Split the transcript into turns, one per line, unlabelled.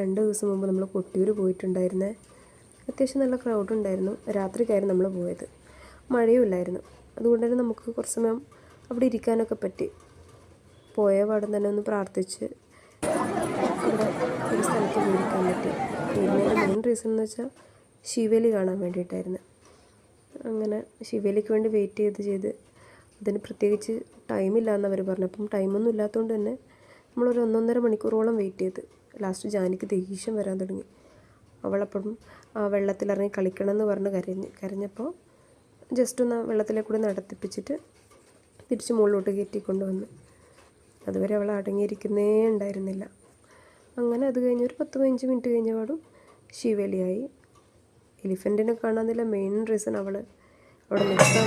2 ദിവസം മുമ്പ് നമ്മൾ കൊട്ടിയൂർ പോയിട്ടുണ്ടായിരുന്നേ. അത്യാവശ്യം നല്ല ക്രൗഡ് ഉണ്ടായിരുന്നു. രാത്രിക്കായിരുന്നു നമ്മൾ പോയത്. മഴയും ഇല്ലായിരുന്നു. അതുകൊണ്ട് തന്നെ നമുക്ക് കുറച്ച് സമയം അവിടെ ഇരിക്കാനൊക്കെ പറ്റി. പോയ പാടം തന്നെ ഒന്ന് പ്രാർത്ഥിച്ച് അവിടെ ഒരു സ്ഥലത്ത് പോയിരിക്കാൻ പറ്റി. ഇതിൻ്റെ മെയിൻ റീസൺ എന്ന് വെച്ചാൽ ശിവേലി കാണാൻ വേണ്ടിയിട്ടായിരുന്നു. അങ്ങനെ ശിവേലിക്ക് വേണ്ടി വെയിറ്റ് ചെയ്ത് അതിന് പ്രത്യേകിച്ച് ടൈമില്ല എന്നവർ പറഞ്ഞു. അപ്പം ടൈമൊന്നും ഇല്ലാത്തതുകൊണ്ട് തന്നെ നമ്മളൊരു 1.5 മണിക്കൂറോളം വെയിറ്റ് ചെയ്ത്. ലാസ്റ്റ് ജാനിക്ക് ദേഷ്യം വരാൻ തുടങ്ങി. അവളപ്പം വെള്ളത്തിലിറങ്ങി കളിക്കണം എന്ന് പറഞ്ഞ് കരഞ്ഞപ്പോൾ ജസ്റ്റ് ഒന്ന് വെള്ളത്തിലേക്ക് കൂടി നടത്തിപ്പിച്ചിട്ട് തിരിച്ച് മുകളിലോട്ട് കയറ്റിക്കൊണ്ട് വന്നു. അതുവരെ അവൾ അടങ്ങിയിരിക്കുന്നേ ഉണ്ടായിരുന്നില്ല. അങ്ങനെ അത് കഴിഞ്ഞ് ഒരു 10-15 മിനിറ്റ് കഴിഞ്ഞ പാടും ശിവേലിയായി. എലിഫൻറ്റിനെ കാണാനില്ല. മെയിൻ റീസൺ അവൾ അവിടെ നിൽക്കാൻ